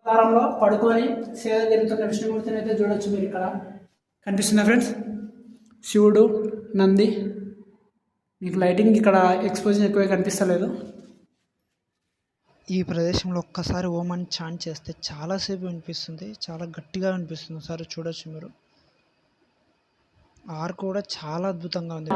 ఆకారంలో పడుకొని సేద తీరుతున్న విష్ణుమూర్తిని అయితే చూడొచ్చు. మీరు ఇక్కడ కనిపిస్తుందా ఫ్రెండ్స్? శివుడు, నంది. మీకు లైటింగ్ ఇక్కడ ఎక్స్పోజింగ్ ఎక్కువ కనిపిస్తలేదు. ఈ ప్రదేశంలో ఒక్కసారి ఓం అని చాంట్ చేస్తే చాలాసేపు వినిపిస్తుంది, చాలా గట్టిగా వినిపిస్తుంది. ఒకసారి చూడొచ్చు మీరు. ఆర్క్ కూడా చాలా అద్భుతంగా ఉంది.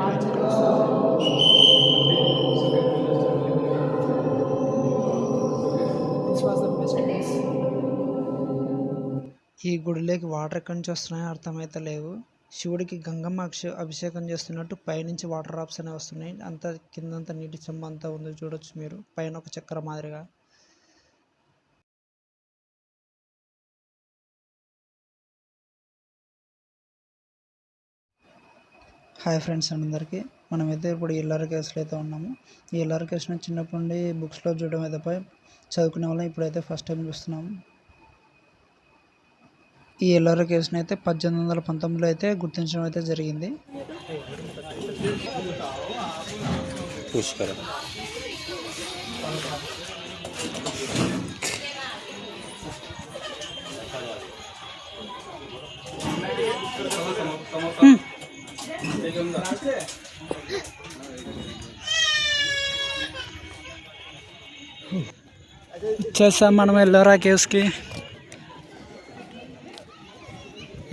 ఈ గుడిలోకి వాటర్ ఎక్కడి నుంచి వస్తున్నాయో అర్థమైతే లేవు. శివుడికి గంగమ్మ అభిషేకం చేస్తున్నట్టు పైనుంచి వాటర్ డ్రాప్స్ అనేవి వస్తున్నాయి. అంతా కిందంతా నీటి చెమ్మ అంతా ఉంది చూడొచ్చు మీరు, పైన ఒక చక్ర మాదిరిగా. హాయ్ ఫ్రెండ్స్ అందరికీ. మనమైతే ఇప్పుడు ఎల్ఆర్ కేవ్స్లో అయితే ఉన్నాము. ఈ ఎల్ఆర్ కేవ్స్ని చిన్నప్పటి నుండి బుక్స్లో చూడడం అయితే చదువుకునే వాళ్ళం. ఇప్పుడైతే ఫస్ట్ టైం చూస్తున్నాము. ఈ ఎల్ఆర్ కేవ్స్ని అయితే 1819లో అయితే గుర్తించడం అయితే జరిగింది. చేస్తాం మనం ఎల్లోరా కేవ్స్కి.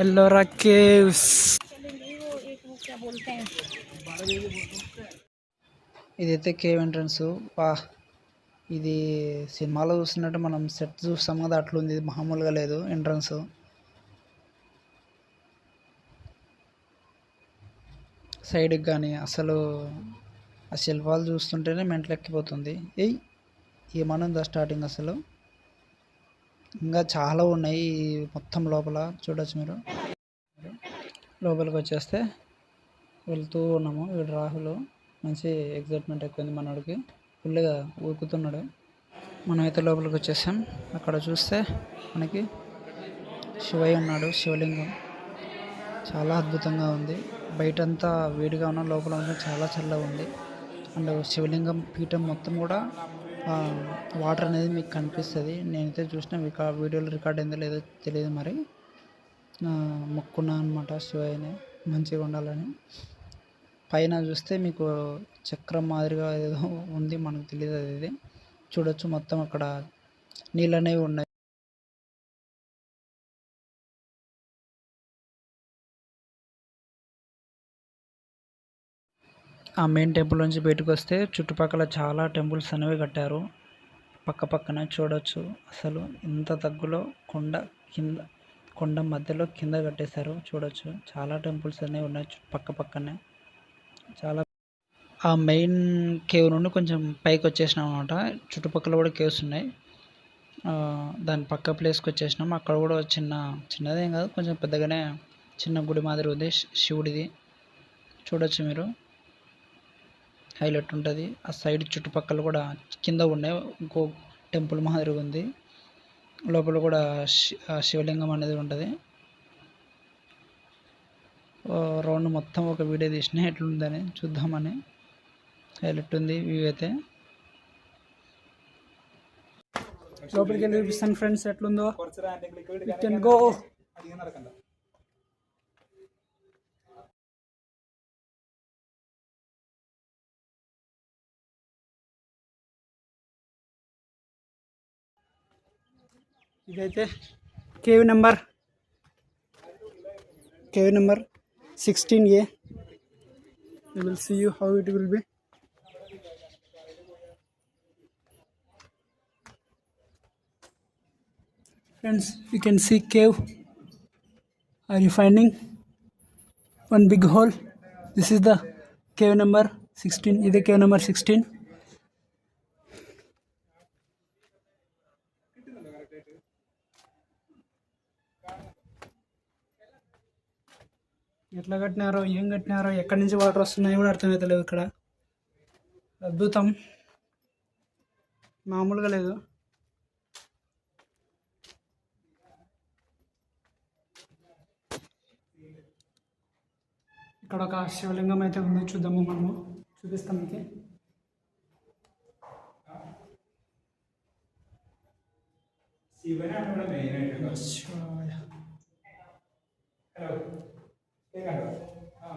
ఎల్లోరా కేవ్స్ ఇదైతే కేవ్ ఎంట్రన్స్. ఇది సినిమాలో చూస్తున్నట్టు మనం సెట్ చూస్తాం కదా, అట్లుంది. ఇది మామూలుగా లేదు ఎంట్రన్స్. సైడ్కి కానీ అసలు ఆ శిల్పాలు చూస్తుంటేనే మెంటలెక్కిపోతుంది. ఏమనుందా స్టార్టింగ్ అసలు. ఇంకా చాలా ఉన్నాయి మొత్తం లోపల చూడొచ్చు మీరు. లోపలికి వచ్చేస్తే వెళ్తూ ఉన్నాము. వీడు రాహుల్ మంచి ఎగ్జైట్మెంట్ ఎక్కువైంది మనోడికి, ఫుల్గా ఊరుకుతున్నాడు. మనమైతే లోపలికి వచ్చేసాం. అక్కడ చూస్తే మనకి శివయ్య ఉన్నాడు, శివలింగం. చాలా అద్భుతంగా ఉంది. బయటంతా వేడిగా ఉన్న, లోపల ఉన్న చాలా చల్లగా ఉంది. అండ్ శివలింగం పీఠం మొత్తం కూడా వాటర్ అనేది మీకు కనిపిస్తుంది. నేనైతే చూసిన వీడియోలో రికార్డ్ అయిందో లేదో తెలియదు, మరి మొక్కున్నా అనమాట శివయ్యని మంచిగా ఉండాలని. పైన చూస్తే మీకు చక్రం మాదిరిగా ఏదో ఉంది, మనకు తెలియదు అది. ఇది చూడొచ్చు. మొత్తం అక్కడ నీళ్ళు అనేవి ఉన్నాయి. ఆ మెయిన్ టెంపుల్ నుంచి బయటకు వస్తే చుట్టుపక్కల చాలా టెంపుల్స్ అనేవి కట్టారు పక్క పక్కన చూడొచ్చు. అసలు ఇంత తగ్గులో కొండ మధ్యలో కింద కట్టేశారు చూడొచ్చు. చాలా టెంపుల్స్ అనేవి ఉన్నాయి పక్క పక్కనే. చాలా ఆ మెయిన్ కేవ్ నుండి కొంచెం పైకి వచ్చేసినాం అనమాట. చుట్టుపక్కల కూడా కేవ్స్ ఉన్నాయి. దాని పక్క ప్లేస్కి వచ్చేసినాం. అక్కడ కూడా చిన్నదేం కాదు, కొంచెం పెద్దగానే చిన్న గుడి మాదిరి ఉంది శివుడిది. చూడొచ్చు మీరు, హైలైట్ ఉంటుంది. ఆ సైడ్ చుట్టుపక్కల కూడా కింద ఉన్నాయి ఇంకో టెంపుల్ మాదిరిగా ఉంది. లోపల కూడా శివలింగం అనేది ఉంటుంది. రౌండ్ మొత్తం ఒక వీడియో తీసిన ఎట్లుందని చూద్దామని. హైలైట్ ఉంది వ్యూ అయితే. లోపలికి వెళ్ళి చూపిస్తాను ఫ్రెండ్స్ ఎట్లుందో. గో. ఇదైతే cave number 16A. We will see you how it will be. Friends, you can see cave. Are you finding one big hole? This is the cave number 16. This is cave number 16. ఎట్లా కట్టినారో, ఏం కట్టినారో, ఎక్కడి నుంచి water వస్తున్నాయో కూడా అర్థమవుతలేవు. ఇక్కడ అద్భుతం, మామూలుగా లేదు. ఇక్కడ ఒక శివలింగం అయితే ఉంది, చూద్దాము. మనము చూపిస్తాం మీకు. శివనే శివాయ.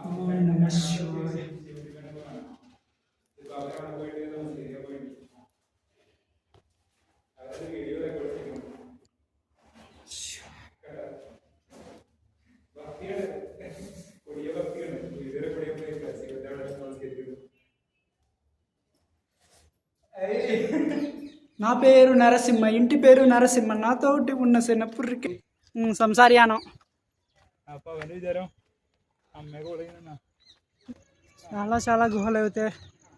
ఓం నమః శివాయ. నా పేరు నరసింహ, ఇంటి పేరు నరసింహ, నాతోటి ఉన్న సెనపుర్రికి సంసారియానం. చాలా గుహలు అయితే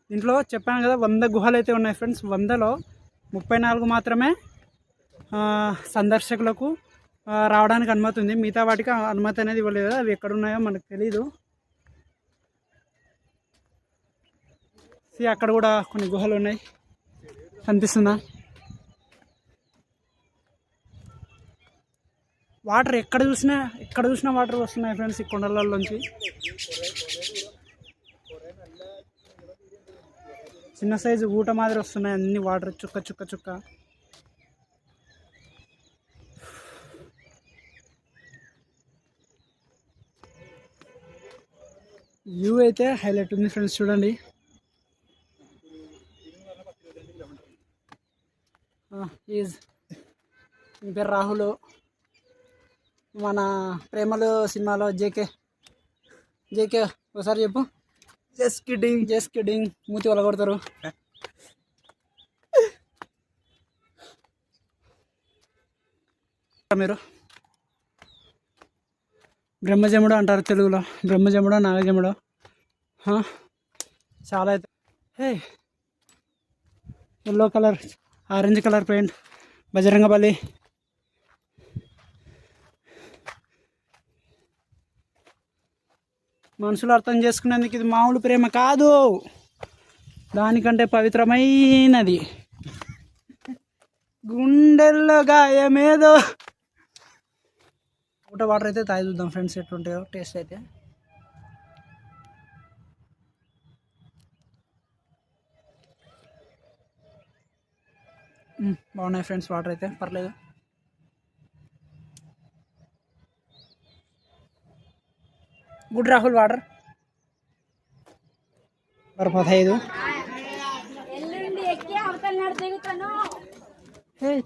దీంట్లో చెప్పాను కదా, 100 గుహలు అయితే ఉన్నాయి ఫ్రెండ్స్. 100లో 34 మాత్రమే సందర్శకులకు రావడానికి అనుమతి ఉంది. మిగతా వాటికి అనుమతి అనేది ఇవ్వలేదు. అవి ఎక్కడున్నాయో మనకు తెలీదు. అక్కడ కూడా కొన్ని గుహలు ఉన్నాయి, కనిపిస్తుందా? వాటర్ ఎక్కడ చూసినా వాటర్ వస్తున్నాయి ఫ్రెండ్స్ ఈ కొండలలోంచి. చిన్న సైజు ఊట మాదిరి వస్తున్నాయి అన్ని వాటర్, చుక్క చుక్క చుక్క. వ్యూ అయితే హైలైట్ ఉంది ఫ్రెండ్స్, చూడండి. మీ పేరు రాహుల్, మన ప్రేమలు సినిమాలో జేకే ఒకసారి చెప్పు. జస్ట్ కిడ్డింగ్ మూతి వల్ల కొడతారు. మీరు బ్రహ్మజముడు అంటారు తెలుగులో, బ్రహ్మజముడో నాగజముడో. చాలా అయితే yellow colour, orange colour paint, Bajrangbali. మనుషులు అర్థం చేసుకునేందుకు ఇది మామూలు ప్రేమ కాదు, దానికంటే పవిత్రమైనది. గుండెల్లో గాయమేదో. ఊట వాటర్ అయితే తాగి చూద్దాం ఫ్రెండ్స్ ఎట్లుంటాయో టేస్ట్ అయితే. బాగున్నాయి ఫ్రెండ్స్ వాటర్ అయితే, పర్లేదు. Good Rahul water. 15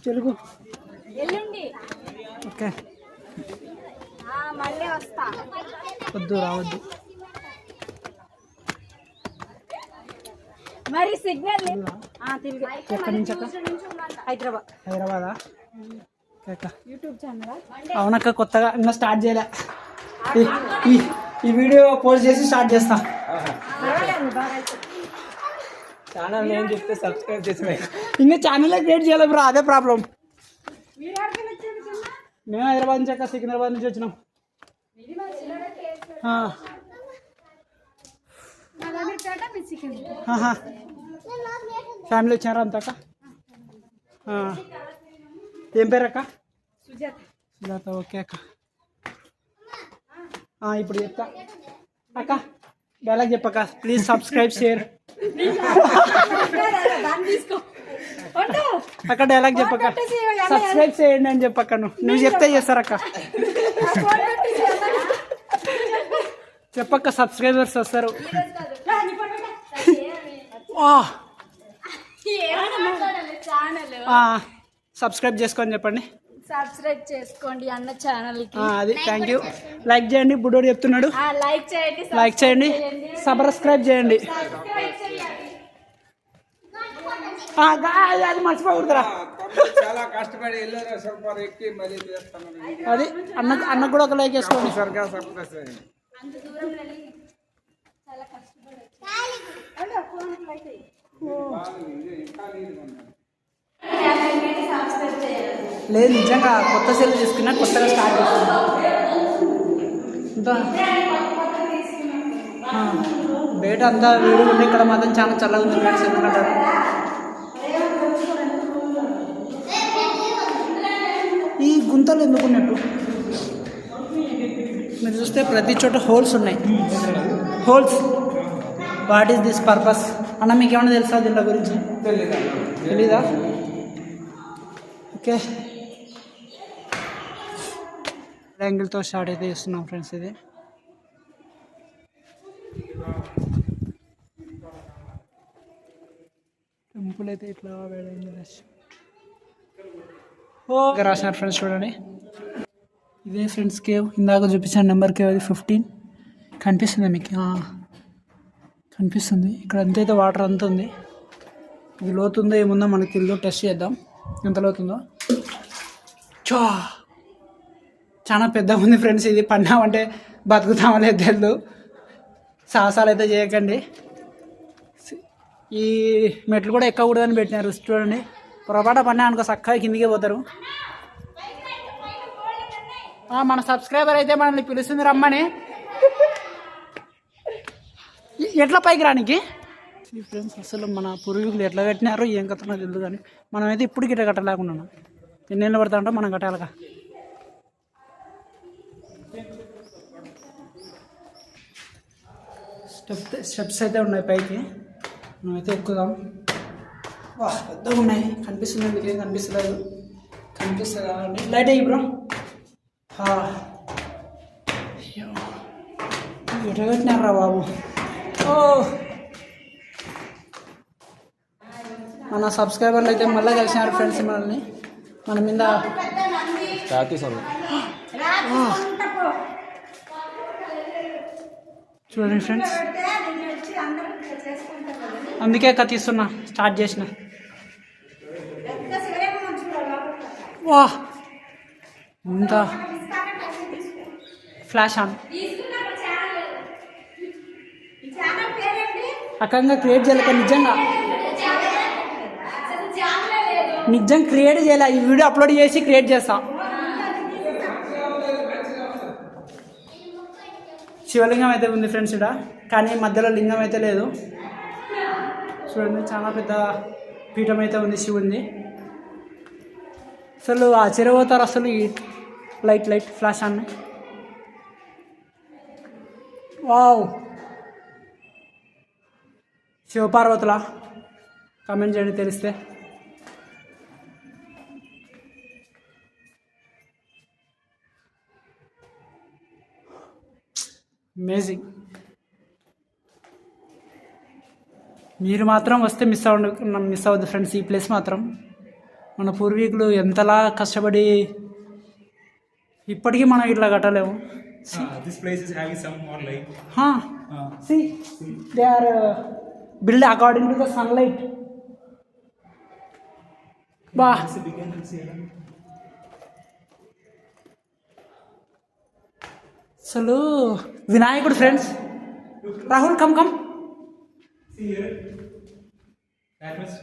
Telugu okay. వద్దు, రావద్దు. మరి సిగ్నల్ ఎక్కడి నుంచి అక్క? హైదరాబాదా? YouTube channel. అవునక్క, కొత్తగా ఇంకా స్టార్ట్ చేయలే. ఈ వీడియో పోస్ట్ చేసి స్టార్ట్ చేస్తా. ఛానల్ నేను చెప్తే సబ్స్క్రైబ్ చేసి ఇంకా ఛానల్ క్రియేట్ చేయాలి బ్రో, అదే ప్రాబ్లం. మేము హైదరాబాద్ నుంచి అక్క, సికింద్రాబాద్ నుంచి వచ్చినాం. ఫ్యామిలీ వచ్చారా అంత అక్క? ఏం పేరు అక్క? సుజాత. ఓకే అక్క. ఇప్పుడు చెప్తా అక్క, డైలాగ్ చెప్పక్క. Please subscribe share. అక్క డైలాగ్ చెప్పక్క. సబ్స్క్రైబ్ చేయండి అని చెప్పక్క. నువ్వు చెప్తే చేస్తారక్క. చెప్పక్క, సబ్స్క్రైబర్స్ వస్తారు. సబ్స్క్రైబ్ చేసుకొని చెప్పండి. సబ్స్క్రైబ్ చేసుకోండి అన్న ఛానల్ కి. అది థ్యాంక్ యూ. లైక్ చేయండి, బుడ్డోడు చెప్తున్నాడు. లైక్ చేయండి, సబ్స్క్రైబ్ చేయండి. అది మర్చిపోకూడదురా. చాలా కష్టపడి అది అన్నకు కూడా ఒక లైక్ వేసుకోండి. లేదు, నిజంగా కొత్త సెల్ తీసుకున్నా, కొత్తగా స్టార్ట్ చేస్తున్నా. బయట అంతా వేడి ఉంది, ఇక్కడ మాత్రం చాలా చల్లగా ఉంది ఫ్రెండ్స్. ఎందుకంటారు ఈ గుంతలు ఎందుకున్నట్టు మీరు చూస్తే ప్రతి చోట హోల్స్ ఉన్నాయి. Holes, what is this purpose అన్న? మీకు ఏమైనా తెలుసా దీని గురించి? తెలీదా? ఓకే, యాంగిల్తో స్టార్ట్ అయితే చేస్తున్నాం ఫ్రెండ్స్. ఇది టెంపుల్ అయితే ఇట్లా వేడైంది రాసినారు ఫ్రెండ్స్. చూడండి ఇదే ఫ్రెండ్స్ కేవ్, ఇందాక చూపించాను నెంబర్ కేవ్, అది 15 కనిపిస్తుంది మీకు. కనిపిస్తుంది ఇక్కడ ఎంతైతే వాటర్ అంత ఉంది. ఇది లోతుందో ఏముందో మనకి తెలియదు, టెస్ట్ చేద్దాం ఎంత లోతుందో. చాలా పెద్దగా ఉంది ఫ్రెండ్స్. ఇది పన్నామంటే బతుకుతామో లేదు తెలియదు. సాహసాలు అయితే చేయకండి. ఈ మెట్లు కూడా ఎక్కకూడదని పెట్టినారు చూడండి. పొరపాటు పన్నా అనుకో చక్కగా కిందికి పోతారు. మన సబ్స్క్రైబర్ అయితే మనల్ని పిలుస్తుంది రమ్మని. ఎట్లా పైకి రానికి ఫ్రెండ్స్, అసలు మన పూర్వీకులు ఎట్లా కట్టినారో ఏం కట్టనో తెలియదు. కానీ మనమైతే ఇప్పుడు గిట్ట కట్టలేకున్నాను. ఎన్నేళ్ళు పడతా ఉంటాం మనం కట్టాలిగా. స్టెప్స్ అయితే ఉన్నాయి పైకి, మనమైతే ఎక్కుదాం. పెద్దగా ఉన్నాయి. కనిపిస్తుంది మీకు? ఏం కనిపిస్తలేదు. కనిపిస్తుందా అండి? లైట్ అయ్యి బ్రో. ఎట్లా కట్టినారా బాబు. మన సబ్స్క్రైబర్లు అయితే మళ్ళీ కలిసినారు ఫ్రెండ్స్ మనల్ని. మన మీద చూడండి ఫ్రెండ్స్, అందుకే కత్తిస్తున్నా స్టార్ట్ చేసిన. వా ఇంత ఫ్లాష్ ఆన్ అక్కంగా క్రియేట్ చేయలేక నిజం క్రియేట్ చేయాలి. ఈ వీడియో అప్లోడ్ చేసి క్రియేట్ చేస్తా. శివలింగం అయితే ఉంది ఫ్రెండ్స్ ఇక్కడ, కానీ మధ్యలో లింగం అయితే లేదు. చూడండి చాలా పెద్ద పీఠం అయితే ఉంది శివుంది. అసలు ఆశ్చర్యపోతారు అసలు. ఈ లైట్ ఫ్లాష్ ఆన్. వావ్, శివపార్వతుల కామెంట్ చేయండి తెలిస్తే. అమేజింగ్. మీరు మాత్రం వస్తే మిస్ అవ్వద్దు ఫ్రెండ్స్. ఈ ప్లేస్ మాత్రం మన పూర్వీకులు ఎంతలా కష్టపడి ఇప్పటికీ మనం ఇట్లా కట్టలేము. This place is having some more light. See, they are built according to the sunlight. అసలు వినాయకుడు friends. Rahul come. See here. That was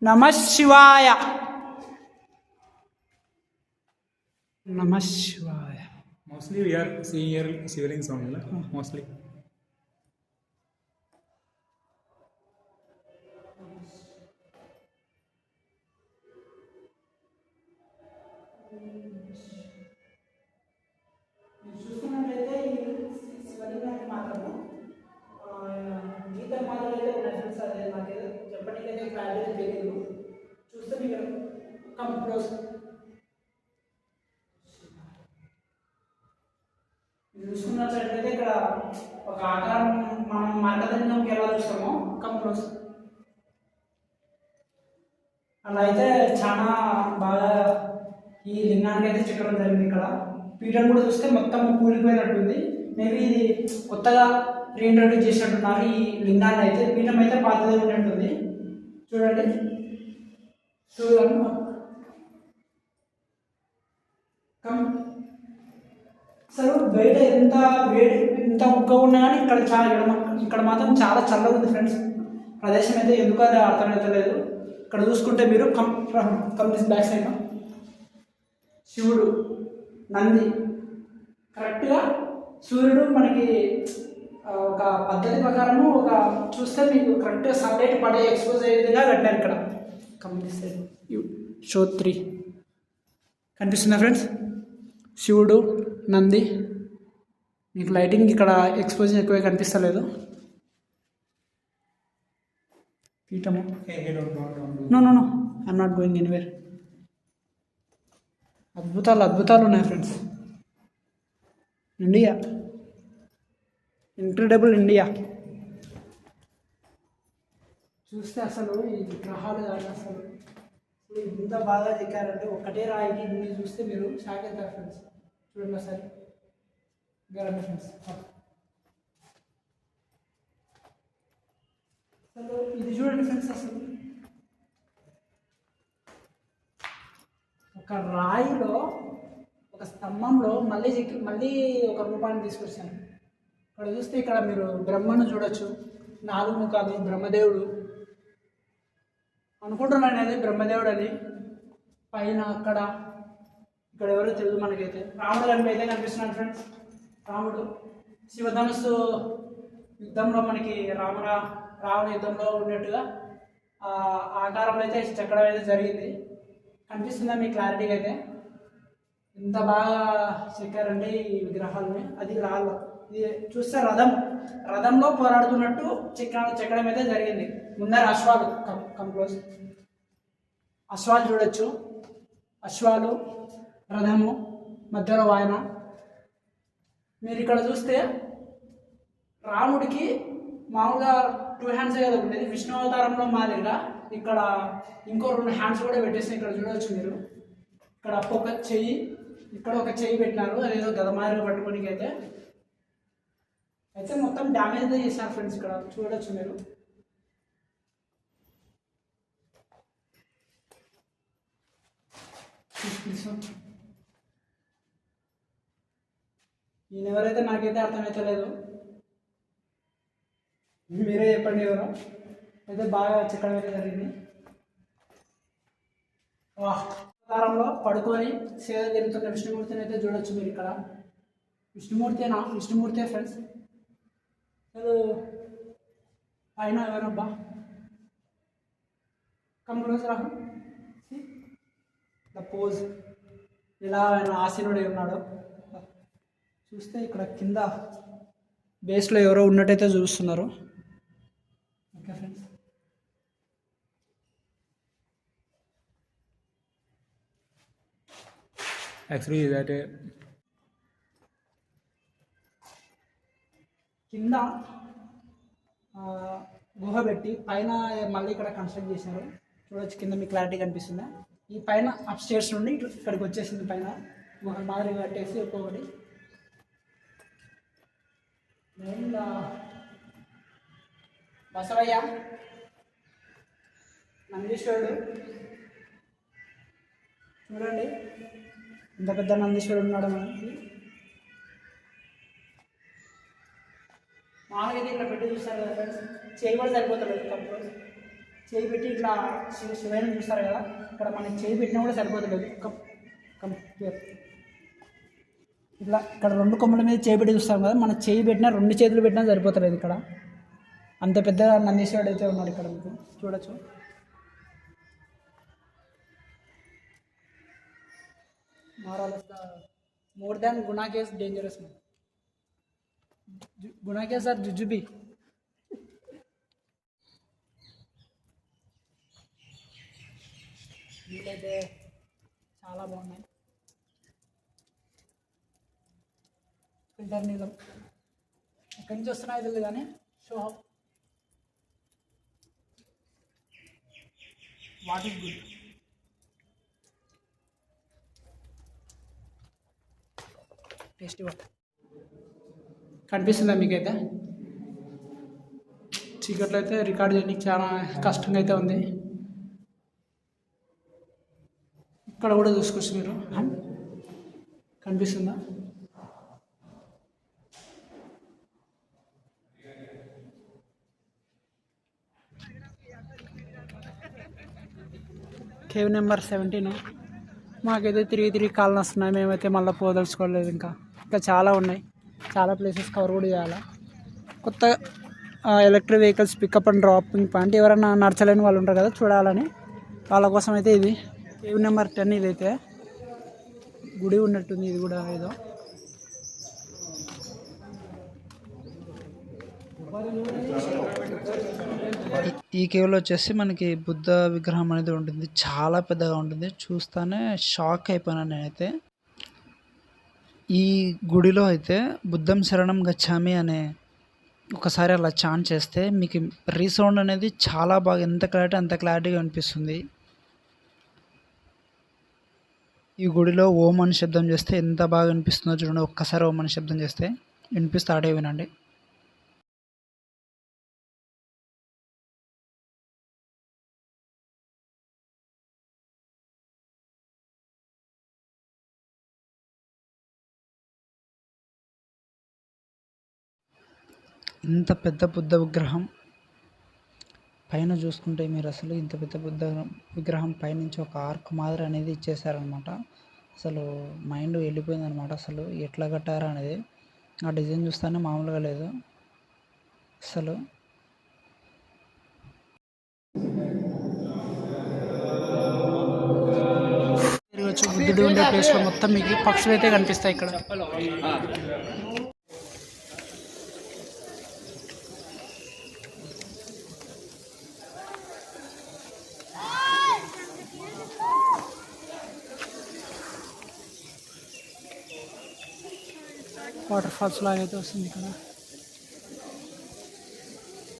నమ శివాయ. mostly we are seeing here shivlings only, mostly. చూసుకున్నట్లయితే శివలింగానికి మాత్రము గీతలు మాత్రం అయితే ఉన్నాయి ఫ్రెండ్స్. అదే నాకేదో చెప్పడానికైతే క్లారిటీ తెలియదు. చూస్తే మీకు కంప్యూటర్స్ చూసుకున్నట్లయితే ఇక్కడ ఒక ఆకారం మనం మార్గదర్శనంకి ఎలా చూస్తామో కంప్యూటర్స్ అలా అయితే చాలా బాగా ఈ లింగానికి అయితే చక్రం జరిగింది. ఇక్కడ పీఠం కూడా చూస్తే మొత్తం కూలిపోయినట్టుంది. మేబీ ఇది కొత్తగా రీఇంట్రడ్యూస్ చేసినట్టున్నారు ఈ లింగాన్ని. అయితే పీఠం అయితే పాతదే ఉన్నట్టుంది. చూడండి అసలు బయట ఎంత వేడి ఎంత ఉక్క ఉన్నా కానీ ఇక్కడ మాత్రం చాలా చల్లగా ఉంది ఫ్రెండ్స్. ప్రదేశం అయితే ఎందుకు అది అర్థమైతే లేదు. ఇక్కడ చూసుకుంటే మీరు కంప్లీట్ బ్యాక్ సైడ్ శివుడు, నంది, కరెక్ట్గా సూర్యుడు మనకి ఒక పద్ధతి ప్రకారము ఒక చూస్తే మీకు కరెక్ట్గా సన్లైట్ పడే ఎక్స్పోజ్ అయ్యే విధంగా కట్టారు ఇక్కడ. కంప్లీట్ సైడ్ షో 3 కనిపిస్తుందా ఫ్రెండ్స్? శివుడు, నంది. మీకు లైటింగ్ ఇక్కడ ఎక్స్పోజింగ్ ఎక్కువ కనిపిస్తలేదు. పీఠము. No I'm not going anywhere. అద్భుతాలు ఉన్నాయి ఫ్రెండ్స్. India, incredible India. చూస్తే అసలు ఈ విగ్రహాలు కానీ అసలు ఇంత బాగా చెక్కారంటే ఒకటే రాయికి ఇన్ని చూస్తే మీరు షాక్ అవుతారు ఫ్రెండ్స్. చూడండి ఒకసారి గరండి ఫ్రెండ్స్. అసలు ఇది చూడండి ఫ్రెండ్స్, అసలు ఒక రాయిలో ఒక స్తంభంలో మళ్ళీ ఒక రూపాన్ని తీసుకొచ్చాను. ఇక్కడ చూస్తే ఇక్కడ మీరు బ్రహ్మను చూడొచ్చు, 4 ముఖాలు, బ్రహ్మదేవుడు అనుకుంటున్నాను అది బ్రహ్మదేవుడు అని. పైన ఇక్కడ ఎవరో తెలియదు మనకైతే. రాముడు గారికి అయితే కనిపిస్తున్నాడు ఫ్రెండ్స్. రాముడు శివధనుస్సు యుద్ధంలో మనకి రావణ యుద్ధంలో ఉన్నట్టుగా ఆకారంలో అయితే చెక్కడం అయితే జరిగింది. కనిపిస్తుందా మీ క్లారిటీగా అయితే? ఇంత బాగా చెక్కారండి ఈ విగ్రహాలని. అది రాళ్ళు. ఇది చూస్తే రథంలో పోరాడుతున్నట్టు చెక్కడం అయితే జరిగింది. ముందర అశ్వాలు కంక్లోజ్ అశ్వాలు చూడొచ్చు. అశ్వాలు, రథము, మధ్యలో వాయన. మీరు ఇక్కడ చూస్తే రాముడికి మామూలుగా 2 హ్యాండ్స్ కదా ఉండేది. విష్ణు అవతారంలో మాదిరిగా ఇక్కడ ఇంకో 2 హ్యాండ్స్ కూడా పెట్టేసి ఇక్కడ చూడవచ్చు మీరు. ఇక్కడ ఒక చెయ్యి, ఇక్కడ ఒక చెయ్యి పెట్టినారు. అదేదో గదమారిగా పట్టుకోనికి అయితే మొత్తం డ్యామేజ్ అయితే చేశారు ఫ్రెండ్స్. ఇక్కడ చూడవచ్చు మీరు. ఈయన ఎవరైతే నాకైతే అర్థమైతే లేదు, మీరే చెప్పండి ఎవరో. అయితే బాగా చెక్కడం అయితే జరిగింది. అవతారంలో పడుకొని సేద జరుగుతున్న విష్ణుమూర్తిని అయితే చూడొచ్చు మీరు ఇక్కడ. విష్ణుమూర్తే ఫ్రెండ్స్. అసలు పైన ఎవరబ్బా కంక్లూజ్ రాహు ద పోజ్ ఇలా ఆయన ఆసీనుడై ఉన్నాడు. చూస్తే ఇక్కడ కింద బేస్లో ఎవరో ఉన్నట్టయితే చూస్తున్నారు. Okay friends. Actually, that కింద గుహ పెట్టి పైన మళ్ళీ ఇక్కడ కన్స్ట్రక్ట్ చేశారు. చూడొచ్చు కింద మీకు క్లారిటీ కనిపిస్తుందా? ఈ పైన అప్ స్టేర్స్ నుండి ఇక్కడికి వచ్చేసింది. పైన గుహ మాదిరి కట్టేసి ఒక్కొక్కటి. మెయిన్గా బసవయ్య, నందీశ్వరుడు చూడండి, ఇంత పెద్ద నందీశ్వరుడు ఉన్నాడు మనకి. మామూలుగా ఇట్లా పెట్టి చూస్తారు కదా ఫ్రెండ్స్. చేయి కూడా సరిపోతలేదు. కంప్లీట్ చేయి పెట్టి ఇట్లా శివయ్యని చూస్తారు కదా, ఇక్కడ మనకి చేయి పెట్టినా కూడా సరిపోతలేదు. ఇట్లా ఇక్కడ 2 కొమ్మల మీద చేయి పెట్టి చూస్తాం కదా, మన చేయి పెట్టినా 2 చేతులు పెట్టినా సరిపోతలేదు. ఇక్కడ అంత పెద్ద నందీశ్వరుడు అయితే ఉన్నాడు ఇక్కడ మీకు చూడొచ్చు. More than Guna case dangerous. Guna case are జుజుబి. వీటైతే చాలా బాగున్నాయి. ఫిల్టర్ నీళ్ళం ఎక్కడి నుంచి వస్తున్నాయి తెలియదు కానీ so what is good. Tasty water కనిపిస్తుందా మీకైతే? చీకట్లో అయితే రికార్డ్ చేయడానికి చాలా కష్టంగా అయితే ఉంది. ఇక్కడ కూడా చూసుకోవచ్చు మీరు. కనిపిస్తుందా? Cave number 17. మాకైతే తిరిగి కాళ్ళు వస్తున్నాయి. మేమైతే మళ్ళీ పోదలుచుకోలేదు. ఇంకా చాలా ఉన్నాయి. చాలా ప్లేసెస్ కవర్ కూడా చేయాలి. కొత్త electric vehicles pickup and dropping point ఎవరైనా నడచలేని వాళ్ళు ఉంటారు కదా, చూడాలని వాళ్ళ కోసం అయితే ఇది కేవ్ నెంబర్ 10. ఇదైతే గుడి ఉన్నట్టుంది. ఇది కూడా ఏదో ఈ కేవ్లో వచ్చేసి మనకి బుద్ధ విగ్రహం అనేది ఉంటుంది. చాలా పెద్దగా ఉంటుంది. చూస్తానే షాక్ అయిపోయినా నేనైతే. ఈ గుడిలో అయితే బుద్ధం శరణం గచ్చామి అనే ఒకసారి అలా చాన్ చేస్తే మీకు రీసౌండ్ అనేది చాలా బాగా ఎంత క్లారిటీ అంత క్లారిటీగా అనిపిస్తుంది. ఈ గుడిలో ఓం అని శబ్దం చేస్తే ఎంత బాగా వినిపిస్తుందో చూడండి. ఒక్కసారి ఓం అని శబ్దం చేస్తే వినిపిస్తే ఆడే వినండి. ఇంత పెద్ద బుద్ధ విగ్రహం పైన చూసుకుంటే మీరు అసలు ఇంత పెద్ద బుద్ధ విగ్రహం పైనుంచి ఒక ఆర్క్ మాదిరి అనేది ఇచ్చేసారనమాట. అసలు మైండ్ వెళ్ళిపోయిందనమాట. అసలు ఎట్లా కట్టారా అనేది ఆ డిజైన్ చూస్తేనే మామూలుగా లేదు అసలు. తిరగచ్చు. బుద్ధుడు ఉండే ప్లేస్లో మొత్తం మీకు పక్షులు అయితే కనిపిస్తాయి ఇక్కడ. వాటర్ ఫాల్స్ లాగా అయితే వస్తుంది ఇక్కడ.